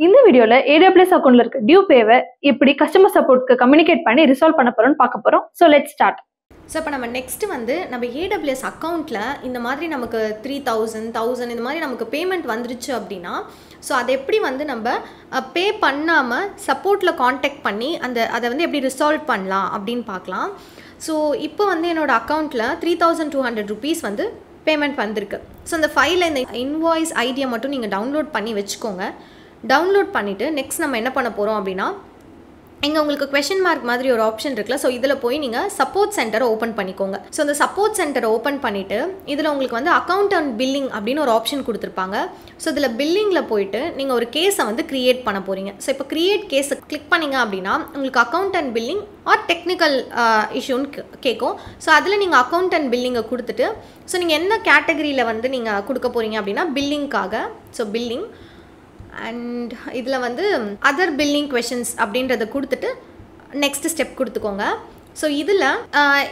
இந்த வீடியோல AWS அக்கௌண்ட்ல இருக்க டியூ பேவை எப்படி கஸ்டமர் சப்போர்ட்க்கு கம்யூனிகேட் பண்ணி ரிசால்வ் பண்ண போறோம்னு பார்க்க போறோம். So let's start. ஸோ இப்போ நம்ம நெக்ஸ்ட் வந்து நம்ம AWS அக்கௌண்ட்டில் இந்த மாதிரி நமக்கு 3000 இந்த மாதிரி நமக்கு பேமெண்ட் வந்துருச்சு அப்படின்னா ஸோ அதை எப்படி வந்து நம்ம பே பண்ணாமல் சப்போர்ட்டில் காண்டாக்ட் பண்ணி அதை வந்து எப்படி ரிசால்வ் பண்ணலாம் அப்படின்னு பார்க்கலாம். ஸோ இப்போ வந்து என்னோடய அக்கௌண்ட்டில் 3200 rupees வந்து பேமெண்ட் வந்திருக்கு. ஸோ அந்த ஃபைலில் இந்த இன்வாய்ஸ் ஐடியை மட்டும் நீங்கள் டவுன்லோட் பண்ணி வச்சுக்கோங்க. டவுன்லோட் பண்ணிவிட்டு நெக்ஸ்ட் நம்ம என்ன பண்ண போகிறோம் அப்படின்னா இங்கே உங்களுக்கு கொஷின் மார்க் மாதிரி ஒரு ஆப்ஷன் இருக்குல்ல. ஸோ இதில் போய் நீங்கள் சப்போர்ட் சென்டரை ஓப்பன் பண்ணிக்கோங்க. ஸோ இந்த சப்போர்ட் சென்டரை ஓப்பன் பண்ணிவிட்டு இதில் உங்களுக்கு வந்து அக்கௌண்ட் அண்ட் பில்லிங் அப்படின்னு ஒரு ஆப்ஷன் கொடுத்துருப்பாங்க. ஸோ இதில் பில்லிங்கில் போயிட்டு நீங்கள் ஒரு கேஸை வந்து க்ரியேட் பண்ண போகிறீங்க. ஸோ இப்போ க்ரியேட் கேஸை கிளிக் பண்ணிங்க அப்படின்னா உங்களுக்கு account and billing or technical இஷ்யூன்னு கேட்கும். ஸோ அதில் நீங்கள் அக்கௌண்ட் அண்ட் பில்லிங்கை கொடுத்துட்டு ஸோ நீங்கள் என்ன கேட்டகரியில் வந்து நீங்கள் கொடுக்க போகிறீங்க அப்படின்னா பில்லிங்காக ஸோ பில்லிங் அண்ட் இதில் வந்து அதர் பில்லிங் கொஷின்ஸ் அப்படின்றத கொடுத்துட்டு நெக்ஸ்ட் ஸ்டெப் கொடுத்துக்கோங்க. ஸோ இதில்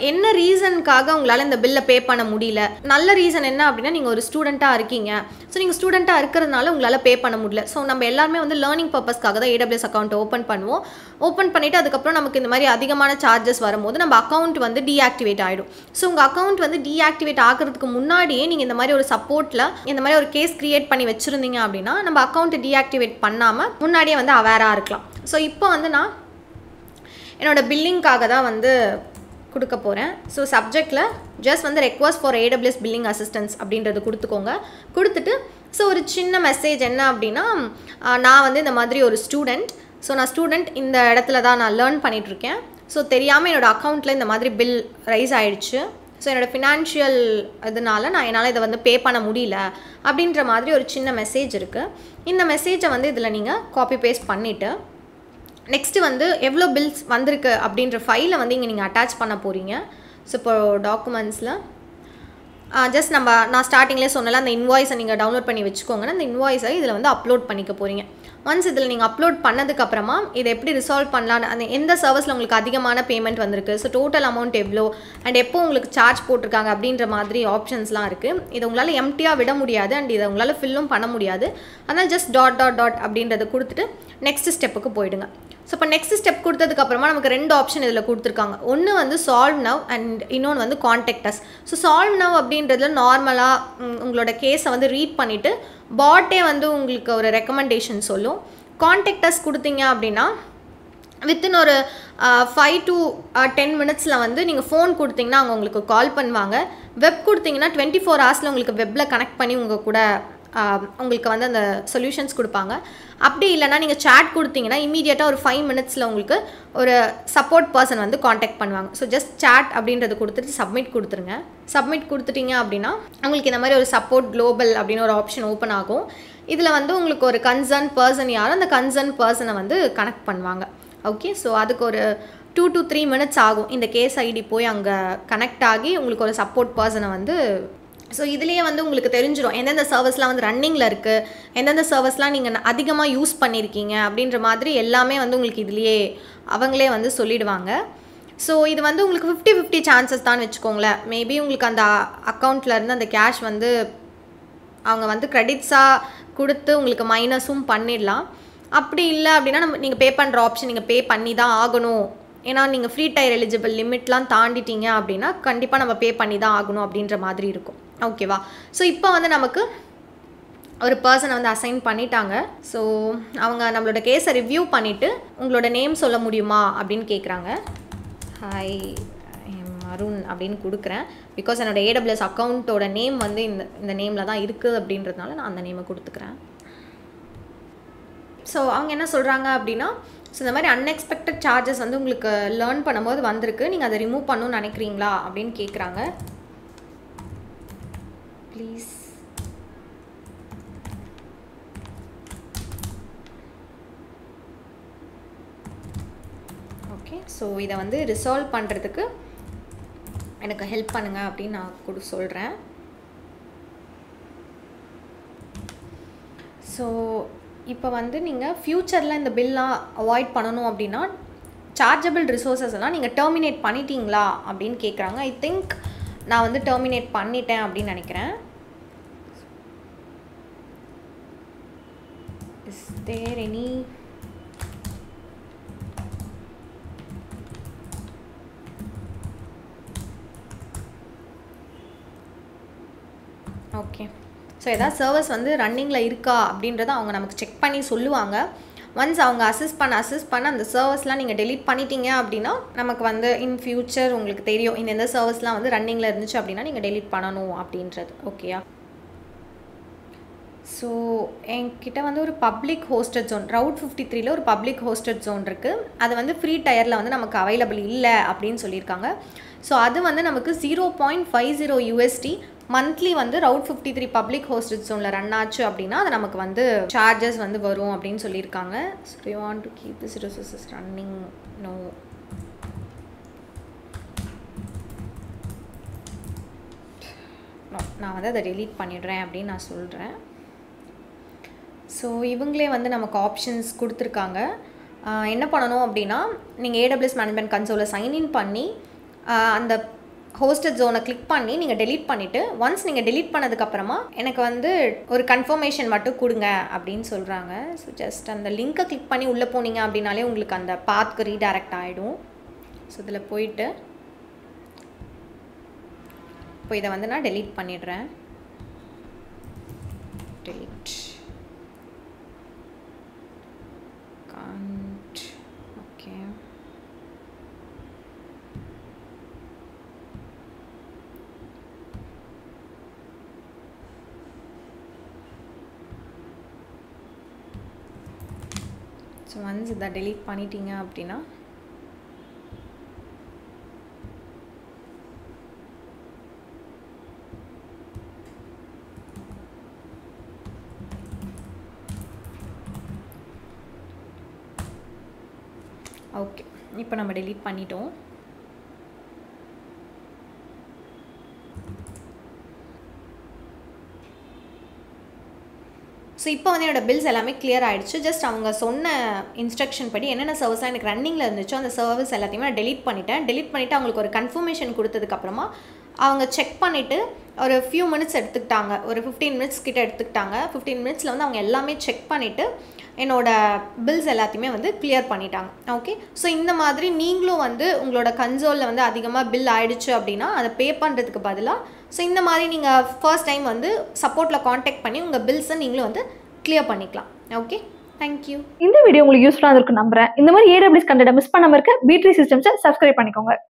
என்ன ரீசனுக்காக உங்களால் இந்த பில்லை பே பண்ண முடியல, நல்ல ரீசன் என்ன அப்படின்னா நீங்கள் ஒரு ஸ்டூடெண்ட்டாக இருக்கீங்க. ஸோ நீங்கள் ஸ்டூடெண்ட்டாக இருக்கிறதுனால உங்களால் பே பண்ண முடியல. ஸோ நம்ம எல்லாருமே வந்து லேர்னிங் பர்பஸ்க்காக தான் AWS அக்கௌண்ட்டை ஓப்பன் பண்ணுவோம். ஓப்பன் பண்ணிவிட்டு அதுக்கப்புறம் நமக்கு இந்த மாதிரி அதிகமான சார்ஜஸ் வரும்போது நம்ம அக்கௌண்ட் வந்து டீஆக்டிவேட் ஆகிடும். ஸோ உங்கள் அக்கௌண்ட் வந்து டீஆக்டிவேட் ஆகிறதுக்கு முன்னாடியே நீங்கள் இந்த மாதிரி ஒரு சப்போர்ட்டில் இந்த மாதிரி ஒரு கேஸ் க்ரியேட் பண்ணி வச்சுருந்தீங்க அப்படின்னா நம்ம அக்கௌண்ட்டை டீஆக்டிவேட் பண்ணாமல் முன்னாடியே வந்து அவேராக இருக்கலாம். ஸோ இப்போ வந்து நான் என்னோடய பில்லிங்காக தான் வந்து கொடுக்க போகிறேன். ஸோ சப்ஜெக்டில் ஜஸ்ட் வந்து request for AWS billing assistance அப்படின்றது கொடுத்துக்கோங்க. கொடுத்துட்டு ஸோ ஒரு சின்ன மெசேஜ் என்ன அப்படின்னா நான் வந்து இந்த மாதிரி ஒரு ஸ்டூடெண்ட். ஸோ நான் ஸ்டூடெண்ட் இந்த இடத்துல தான் நான் லேர்ன் பண்ணிகிட்ருக்கேன். ஸோ தெரியாமல் என்னோடய அக்கௌண்ட்டில் இந்த மாதிரி பில் ரைஸ் ஆகிடுச்சு. ஸோ என்னோடய ஃபினான்ஷியல் இதனால் என்னால் இதை வந்து பே பண்ண முடியல அப்படின்ற மாதிரி ஒரு சின்ன மெசேஜ் இருக்குது. இந்த மெசேஜை வந்து இதில் நீங்கள் காப்பி பேஸ்ட் பண்ணிவிட்டு நெக்ஸ்ட்டு வந்து எவ்வளோ பில்ஸ் வந்திருக்கு அப்படின்ற ஃபைலை வந்து இங்கே நீங்கள் அட்டாச் பண்ண போகிறீங்க. ஸோ இப்போ டாக்குமெண்ட்ஸில் ஜஸ்ட் நான் ஸ்டார்டிங்லேயே சொன்னல அந்த இன்வாய்ஸை நீங்கள் டவுன்லோட் பண்ணி வச்சுக்கோங்கன்னா அந்த இன்வாய்ஸை இதில் வந்து அப்லோட் பண்ணிக்க போகிறீங்க. ஒன்ஸ் இதில் நீங்கள் அப்லோட் பண்ணதுக்கப்புறமா இதை எப்படி ரிசால்வ் பண்ணலான்னு அந்த எந்த சர்வீஸில் உங்களுக்கு அதிகமான பேமெண்ட் வந்திருக்கு, ஸோ டோட்டல் அமௌண்ட் எவ்வளோ அண்ட் எப்போ உங்களுக்கு சார்ஜ் போட்டிருக்காங்க அப்படின்ற மாதிரி ஆப்ஷன்ஸ்லாம் இருக்குது. இதை உங்களால் எம்டியாக விட முடியாது அண்ட் இதை உங்களால் ஃபில்லும் பண்ண முடியாது. அதனால் ஜஸ்ட் டாட் அப்படின்றத கொடுத்துட்டு நெக்ஸ்ட் ஸ்டெப்புக்கு போயிடுங்க. ஸோ இப்போ நெக்ஸ்ட் ஸ்டெப் கொடுத்ததுக்கப்புறமா நமக்கு 2 ஆப்ஷன் இதில் கொடுத்துருக்காங்க. ஒன்று வந்து சால்வ் நவ் அண்ட் இன்னொன்று வந்து contact as. So solve now அப்படின்றதுல நார்மலாக உங்களோட கேஸை வந்து ரீட் பண்ணிவிட்டு பாட்டே வந்து உங்களுக்கு ஒரு ரெக்கமெண்டேஷன் சொல்லும். கான்டாக்ட் அஸ் கொடுத்தீங்க அப்படின்னா வித்தின் ஒரு 5 to 10 minutes வந்து நீங்கள் ஃபோன் கொடுத்தீங்கன்னா அவங்க உங்களுக்கு கால் பண்ணுவாங்க. வெப் கொடுத்தீங்கன்னா 24 hours உங்களுக்கு வெப்பில் கனெக்ட் பண்ணி உங்கள் கூட உங்களுக்கு வந்து அந்த சொல்யூஷன்ஸ் கொடுப்பாங்க. அப்படி இல்லைனா நீங்கள் சாட் கொடுத்தீங்கன்னா இமீடியட்டாக ஒரு 5 minutes உங்களுக்கு ஒரு சப்போர்ட் பர்சன் வந்து காண்டாக்ட் பண்ணுவாங்க. ஸோ ஜஸ்ட் சாட் அப்படின்றத கொடுத்துட்டு சப்மிட் கொடுத்துருங்க. சப்மிட் கொடுத்துட்டீங்க அப்படின்னா உங்களுக்கு இந்த மாதிரி ஒரு சப்போர்ட் குளோபல் அப்படின்னு ஒரு ஆப்ஷன் ஓப்பன் ஆகும். இதில் வந்து உங்களுக்கு ஒரு கன்சர்ன் பர்சன் யாரும் அந்த கன்சர்ன் பர்சனை வந்து கனெக்ட் பண்ணுவாங்க. ஓகே, ஸோ அதுக்கு ஒரு 2 to 3 minutes ஆகும் இந்த கேஸ் ஐடி போய் அங்கே கனெக்ட் ஆகி உங்களுக்கு ஒரு சப்போர்ட் பர்சனை வந்து ஸோ இதுலேயே வந்து உங்களுக்கு தெரிஞ்சிடும் எந்தெந்த சர்வீஸ்லாம் வந்து ரன்னிங்கில் இருக்குது, எந்தெந்த சர்வீஸ்லாம் நீங்கள் அதிகமாக யூஸ் பண்ணியிருக்கீங்க அப்படின்ற மாதிரி எல்லாமே வந்து உங்களுக்கு இதுலேயே அவங்களே வந்து சொல்லிடுவாங்க. ஸோ இது வந்து உங்களுக்கு 50-50 சான்சஸ் தான் வச்சுக்கோங்களேன். மேபி உங்களுக்கு அந்த அக்கௌண்ட்லேருந்து அந்த கேஷ் வந்து அவங்க வந்து கிரெடிட்ஸாக கொடுத்து உங்களுக்கு மைனஸும் பண்ணிடலாம். அப்படி இல்லை அப்படின்னா நீங்கள் பே பண்ணுற ஆப்ஷன் நீங்கள் பே பண்ணி தான் ஆகணும். ஏன்னா நீங்கள் ஃப்ரீ டயர் எலிஜிபிள் லிமிட்லாம் தாண்டிட்டீங்க அப்படின்னா கண்டிப்பாக நம்ம பே பண்ணி தான் ஆகணும் அப்படின்ற மாதிரி இருக்கும். ஓகேவா? ஸோ இப்போ வந்து நமக்கு ஒரு பர்சனை வந்து அசைன் பண்ணிட்டாங்க. ஸோ அவங்க நம்மளோட கேஸை ரிவ்யூ பண்ணிவிட்டு உங்களோட நேம் சொல்ல முடியுமா அப்படின்னு கேட்குறாங்க. ஹாய் அருண் அப்படின்னு கொடுக்குறேன். பிகாஸ் என்னோடய AWS அக்கௌண்ட்டோட நேம் வந்து இந்த நேமில் தான் இருக்குது அப்படின்றதுனால நான் அந்த நேமை கொடுத்துக்கிறேன். ஸோ அவங்க என்ன சொல்கிறாங்க அப்படின்னா ஸோ இந்த மாதிரி அன்எக்ஸ்பெக்டட் சார்ஜஸ் வந்து உங்களுக்கு லேர்ன் பண்ணும்போது வந்திருக்கு, நீங்கள் அதை ரிமூவ் பண்ணணும்னு நினைக்கிறீங்களா அப்படின்னு கேட்குறாங்க. ப்ளீஸ் ஓகே, ஸோ இதை வந்து ரிசால்வ் பண்ணுறதுக்கு எனக்கு ஹெல்ப் பண்ணுங்கள் அப்படின்னு நான் சொல்கிறேன். ஸோ இப்போ வந்து நீங்கள் ஃப்யூச்சரில் இந்த பில்லாம் அவாய்ட் பண்ணணும் அப்படின்னா சார்ஜபிள் ரிசோர்ஸஸ் எல்லாம் நீங்கள் டெர்மினேட் பண்ணிட்டீங்களா அப்படின்னு கேட்குறாங்க. ஐ திங்க் நான் வந்து டெர்மினேட் பண்ணிட்டேன் அப்படின்னு நினைக்கிறேன். Is there any okay. So எதாவது சர்வர்ஸ் வந்து ரன்னிங்கில் இருக்கா அப்படின்றத அவங்க நமக்கு செக் பண்ணி சொல்லுவாங்க. ஒன்ஸ் அவங்க அசஸ் பண்ண அந்த சர்வர்ஸ்லாம் நீங்கள் டெலீட் பண்ணிட்டீங்க அப்படின்னா நமக்கு வந்து இன் ஃபியூச்சர் உங்களுக்கு தெரியும் இந்த சர்வர்ஸ்லாம் வந்து ரன்னிங்கில் இருந்துச்சு அப்படின்னா நீங்கள் டெலீட் பண்ணணும் அப்படின்றது. ஓகேயா? ஸோ என்கிட்ட வந்து ஒரு பப்ளிக் ஹோஸ்டட் ஜோன் ரவுட் 53ல் ஒரு பப்ளிக் ஹோஸ்டட் ஜோன் இருக்குது. அது வந்து ஃப்ரீ டயரில் வந்து நமக்கு அவைலபிள் இல்லை அப்படின்னு சொல்லியிருக்காங்க. ஸோ அது வந்து நமக்கு 0.50 USD மந்த்லி வந்து ரவுட் 53 பப்ளிக் ஹோஸ்டட் ஜோனில் ரன் ஆச்சு அப்படின்னா அது நமக்கு வந்து சார்ஜஸ் வந்து வரும் அப்படின்னு சொல்லியிருக்காங்க. So you want to keep this resources running? No. நான் வந்து அதை டெலீட் பண்ணிடுறேன் அப்படின்னு நான் சொல்கிறேன். ஸோ இவங்களே வந்து நமக்கு ஆப்ஷன்ஸ் கொடுத்துருக்காங்க. என்ன பண்ணணும் அப்படின்னா நீங்கள் AWS மேனேஜ்மெண்ட் கன்சோலில் சைன்இன் பண்ணி அந்த ஹோஸ்டட் ஜோனை கிளிக் பண்ணி நீங்கள் டெலீட் பண்ணிவிட்டு ஒன்ஸ் நீங்கள் டெலீட் பண்ணதுக்கப்புறமா எனக்கு வந்து ஒரு கன்ஃபர்மேஷன் மட்டும் கொடுங்க அப்படின்னு சொல்கிறாங்க. ஸோ ஜஸ்ட் அந்த லிங்க்கை கிளிக் பண்ணி உள்ளே போனீங்க அப்படின்னாலே உங்களுக்கு அந்த பாத்க்கு ரீடைரக்ட் ஆகிடும். ஸோ இதில் போயிட்டு இப்போ இதை வந்து நான் டெலீட் பண்ணிடுறேன். Delete can't. Okay. So once இதை டெலீட் பண்ணிட்டீங்க அப்படின்னா ஓகே. இப்போ நம்ம டெலீட் பண்ணிட்டோம். ஸோ இப்போ வந்து என்னோடய பில்ஸ் எல்லாமே கிளியர் ஆகிடுச்சு. ஜஸ்ட் அவங்க சொன்ன இன்ஸ்ட்ரக்ஷன் படி என்னென்ன சர்வீஸ்லாம் எனக்கு ரன்னிங்கில் இருந்துச்சோ அந்த சர்வீஸ் எல்லாத்தையுமே நான் டெலீட் பண்ணிவிட்டு அவங்களுக்கு ஒரு கன்ஃபர்மேஷன் கொடுத்ததுக்கப்புறமா அவங்க செக் பண்ணிவிட்டு ஒரு ஃபியூ மினிட்ஸ் எடுத்துக்கிட்டாங்க. ஒரு 15 மினிட்ஸ் கிட்ட எடுத்துக்கிட்டாங்க. 15 மினிட்ஸில் வந்து அவங்க எல்லாமே செக் பண்ணிவிட்டு என்னோடய பில்ஸ் எல்லாத்தையுமே வந்து கிளியர் பண்ணிட்டாங்க. ஓகே. ஸோ இந்த மாதிரி நீங்களும் வந்து உங்களோட கன்சோலில் வந்து அதிகமாக பில் ஆகிடுச்சு அப்படின்னா அதை பே பண்ணுறதுக்கு பதிலாக ஸோ இந்த மாதிரி நீங்கள் ஃபர்ஸ்ட் டைம் வந்து சப்போர்ட்டில் காண்டாக்ட் பண்ணி உங்கள் பில்ஸை நீங்களும் வந்து கிளியர் பண்ணிக்கலாம். ஓகே. தேங்க்யூ. இந்த வீடியோ உங்களுக்கு யூஸ்ஃபுல்லாக இருக்கும் நம்புறேன். இந்த மாதிரி AWS கண்டென்ட் மிஸ் பண்ணாமல் இருக்க B3 சிஸ்டம்ஸை சப்ஸ்கிரைப் பண்ணிக்கோங்க.